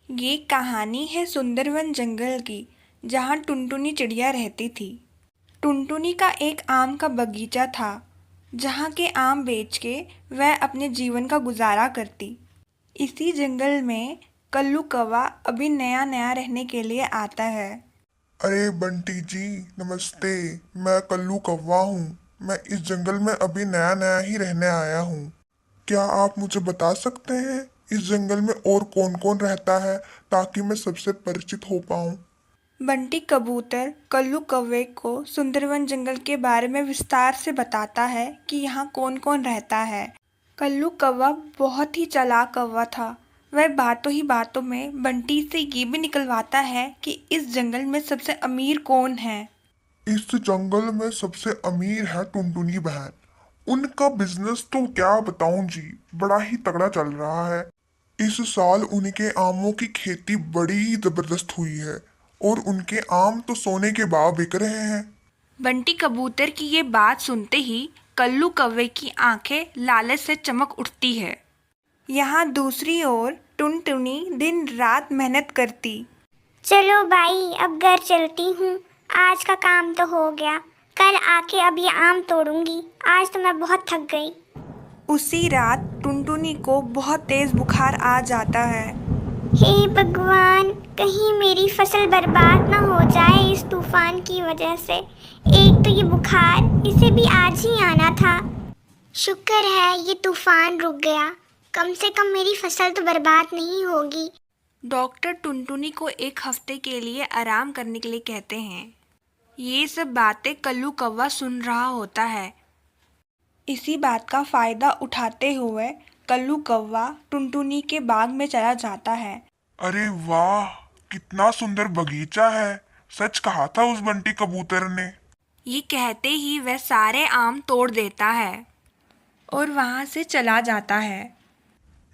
ये कहानी है सुंदरवन जंगल की, जहाँ टुनटुनी चिड़िया रहती थी। टुनटुनी का एक आम का बगीचा था, जहाँ के आम बेच के वह अपने जीवन का गुजारा करती। इसी जंगल में कल्लू कौवा अभी नया नया रहने के लिए आता है। अरे बंटी जी, नमस्ते। मैं कल्लू कौवा हूँ। मैं इस जंगल में अभी नया नया ही रहने आया हूँ। क्या आप मुझे बता सकते हैं इस जंगल में और कौन कौन रहता है, ताकि मैं सबसे परिचित हो पाऊँ। बंटी कबूतर कल्लू कौवे को सुंदरवन जंगल के बारे में विस्तार से बताता है कि यहाँ कौन कौन रहता है। कल्लू कौवा बहुत ही चालाक कौवा था। वह बातों ही बातों में बंटी से ये भी निकलवाता है कि इस जंगल में सबसे अमीर कौन है। इस जंगल में सबसे अमीर है टुनटुनी बहन। उनका बिजनेस तो क्या बताऊं जी, बड़ा ही तगड़ा चल रहा है। इस साल उनके आमों की खेती बड़ी ही जबरदस्त हुई है और उनके आम तो सोने के भाव बिक रहे हैं। बंटी कबूतर की ये बात सुनते ही कल्लू कौवे की आंखें लालच से चमक उठती है। यहाँ दूसरी ओर टुनटुनी दिन रात मेहनत करती। चलो भाई, अब घर चलती हूँ। आज का काम तो हो गया, कल आके अब ये आम तोड़ूंगी। आज तो मैं बहुत थक गई। उसी रात टुनटुनी को बहुत तेज बुखार आ जाता है। हे भगवान, कहीं मेरी फसल बर्बाद ना हो जाए इस तूफान की वजह से। एक तो ये बुखार, इसे भी आज ही आना था। शुक्र है ये तूफान रुक गया। कम से कम मेरी फसल तो बर्बाद नहीं होगी। डॉक्टर टुनटुनी को एक हफ्ते के लिए आराम करने के लिए कहते हैं। ये सब बातें कल्लू कौवा सुन रहा होता है। इसी बात का फायदा उठाते हुए कल्लू कौवा टुनटुनी के बाग में चला जाता है। अरे वाह, कितना सुंदर बगीचा है। सच कहा था उस बंटी कबूतर ने। ये कहते ही वह सारे आम तोड़ देता है और वहां से चला जाता है।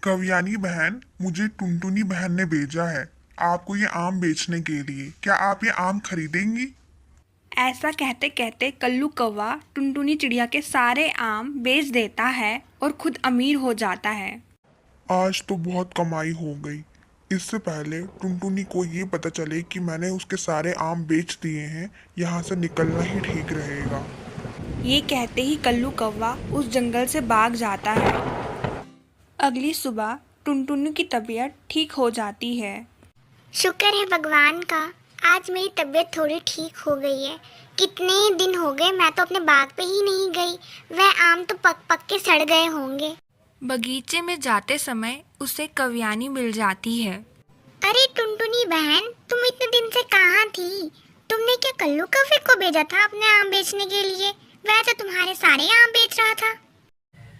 कव्यानी बहन, मुझे टुनटुनी बहन ने भेजा है आपको ये आम बेचने के लिए। क्या आप ये आम खरीदेंगी? ऐसा कहते कहते कल्लू कौवा टुनटुनी चिड़िया के सारे आम बेच देता है और खुद अमीर हो जाता है। आज तो बहुत कमाई हो गई। इससे पहले टुनटुनी को ये पता चले कि मैंने उसके सारे आम बेच दिए हैं, यहाँ से निकलना ही ठीक रहेगा। ये कहते ही कल्लू कौवा उस जंगल से भाग जाता है। अगली सुबह टुनटुनी की तबीयत ठीक हो जाती है। शुक्र है भगवान का, आज मेरी तबीयत थोड़ी ठीक हो गई है। कितने दिन हो गए मैं तो अपने बाग पे ही नहीं गई। वह आम तो पक पक के सड़ गए होंगे। बगीचे में जाते समय उसे कव्यानी मिल जाती है। अरे टुनटुनी बहन, तुम इतने दिन से कहाँ थी? तुमने क्या कल्लू कौवे को भेजा था अपने आम बेचने के लिए? वह तो तुम्हारे सारे आम बेच रहा था।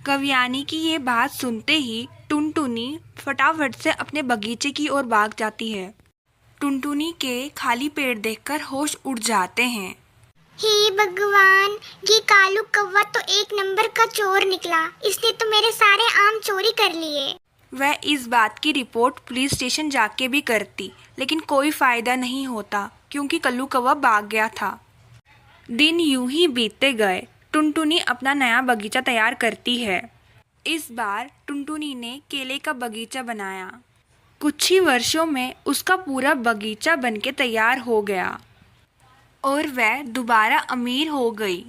कव्यानी की ये बात सुनते ही टुनटुनी फटाफट से अपने बगीचे की ओर भाग जाती है। टुनटुनी के खाली पेड़ देखकर होश उड़ जाते हैं। हे भगवान, ये कालू कौवा तो एक नंबर का चोर निकला। इसने तो मेरे सारे आम चोरी कर लिए। वह इस बात की रिपोर्ट पुलिस स्टेशन जाके भी करती, लेकिन कोई फायदा नहीं होता क्योंकि कल्लू कौवा भाग गया था। दिन यूं ही बीतते गए। टुनटुनी अपना नया बगीचा तैयार करती है। इस बार टुनटुनी ने केले का बगीचा बनाया। कुछ ही वर्षों में उसका पूरा बगीचा बनके तैयार हो गया और वह दोबारा अमीर हो गई।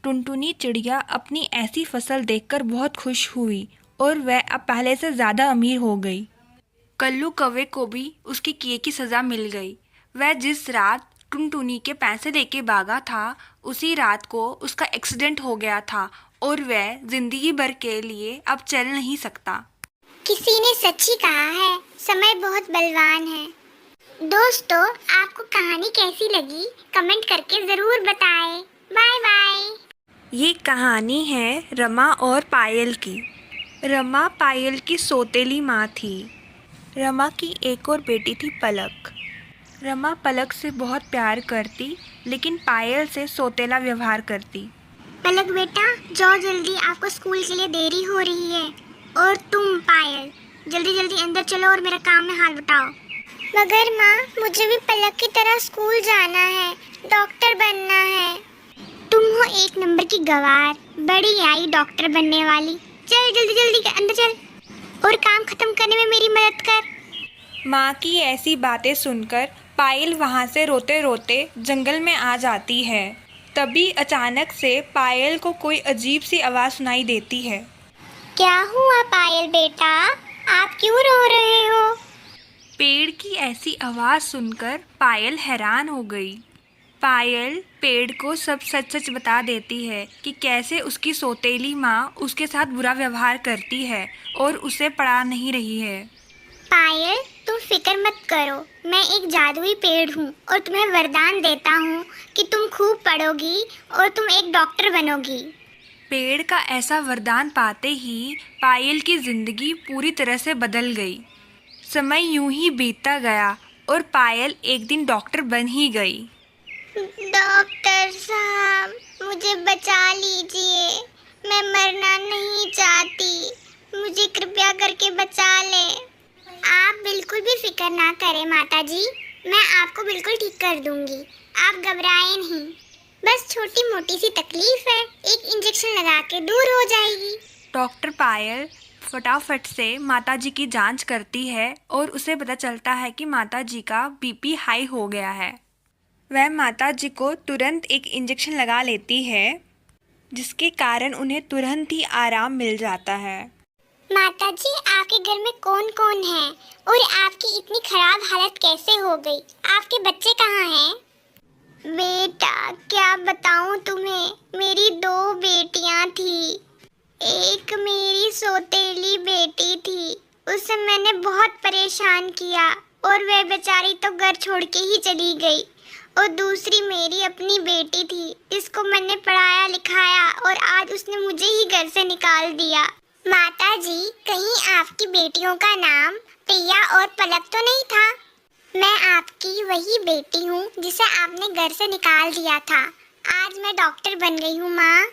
टुनटुनी चिड़िया अपनी ऐसी फसल देखकर बहुत खुश हुई और वह अब पहले से ज़्यादा अमीर हो गई। कल्लू कौवे को भी उसके किए की सज़ा मिल गई। वह जिस रात टुनटुनी के पैसे लेके भागा था, उसी रात को उसका एक्सीडेंट हो गया था और वह जिंदगी भर के लिए अब चल नहीं सकता। किसी ने सच ही कहा है, समय बहुत बलवान है। दोस्तों, आपको कहानी कैसी लगी कमेंट करके ज़रूर बताएं। Bye bye. ये कहानी है रमा और पायल की। रमा पायल की सौतेली माँ थी। रमा की एक और बेटी थी पलक। रमा पलक से बहुत प्यार करती, लेकिन पायल से सौतेला व्यवहार करती। पलक बेटा, जाओ जल्दी, आपको स्कूल के लिए देरी हो रही है। और तुम पायल, जल्दी जल्दी अंदर चलो और मेरा काम में हाथ बटाओ। मगर माँ, मुझे भी पलक की तरह स्कूल जाना है, डॉक्टर बनना है। तुम हो एक नंबर की गवार, बड़ी आई डॉक्टर बनने वाली। चल जल्दी जल्दी अंदर चल और काम खत्म करने में मेरी मदद कर। माँ की ऐसी बातें सुनकर पायल वहाँ से रोते रोते जंगल में आ जाती है। तभी अचानक से पायल को कोई अजीब सी आवाज़ सुनाई देती है। क्या हुआ पायल बेटा, आप क्यों रो रहे हो? पेड़ की ऐसी आवाज़ सुनकर पायल हैरान हो गई। पायल पेड़ को सब सच सच बता देती है कि कैसे उसकी सौतेली माँ उसके साथ बुरा व्यवहार करती है और उसे पढ़ा नहीं रही है। पायल, तुम फिक्र मत करो, मैं एक जादुई पेड़ हूँ और तुम्हें वरदान देता हूँ कि तुम खूब पढ़ोगी और तुम एक डॉक्टर बनोगी। पेड़ का ऐसा वरदान पाते ही पायल की जिंदगी पूरी तरह से बदल गई। समय यूं ही बीतता गया और पायल एक दिन डॉक्टर बन ही गई। डॉक्टर साहब, मुझे बचा लीजिए, मैं मरना नहीं चाहती, मुझे कृपया करके बचा लें। आप बिल्कुल भी फिक्र ना करें माता जी, मैं आपको बिल्कुल ठीक कर दूंगी, आप घबराएं नहीं। बस छोटी मोटी सी तकलीफ है, एक इंजेक्शन लगा के दूर हो जाएगी। डॉक्टर पायल फटाफट से माताजी की जांच करती है और उसे पता चलता है कि माताजी का बीपी हाई हो गया है। वह माताजी को तुरंत एक इंजेक्शन लगा लेती है, जिसके कारण उन्हें तुरंत ही आराम मिल जाता है। माता जी, आपके घर में कौन कौन है और आपकी इतनी खराब हालत कैसे हो गई? आपके बच्चे कहाँ हैं? बेटा, क्या बताऊं तुम्हें, मेरी 2 बेटियां थी। एक मेरी सौतेली बेटी थी, उसे मैंने बहुत परेशान किया और वह बेचारी तो घर छोड़ के ही चली गई। और दूसरी मेरी अपनी बेटी थी, जिसको मैंने पढ़ाया लिखाया और आज उसने मुझे ही घर से निकाल दिया। माता जी, कहीं आपकी बेटियों का नाम प्रिया और पलक तो नहीं था? मैं आपकी वही बेटी हूँ जिसे आपने घर से निकाल दिया था। आज मैं डॉक्टर बन गई हूँ माँ।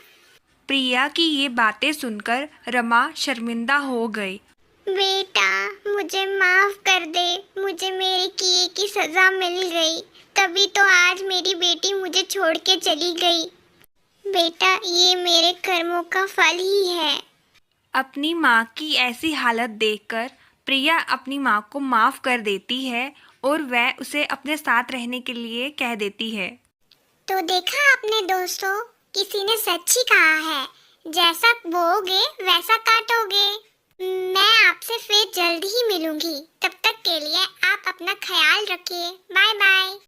प्रिया की ये बातें सुनकर रमा शर्मिंदा हो गई। बेटा, मुझे माफ कर दे, मुझे मेरे किए की सजा मिल गई, तभी तो आज मेरी बेटी मुझे छोड़ के चली गई। बेटा, ये मेरे कर्मों का फल ही है। अपनी माँ की ऐसी हालत देखकर प्रिया अपनी माँ को माफ़ कर देती है और वह उसे अपने साथ रहने के लिए कह देती है। तो देखा आपने दोस्तों, किसी ने सच ही कहा है, जैसा बोओगे वैसा काटोगे। मैं आपसे फिर जल्द ही मिलूंगी, तब तक के लिए आप अपना ख्याल रखिए। Bye bye.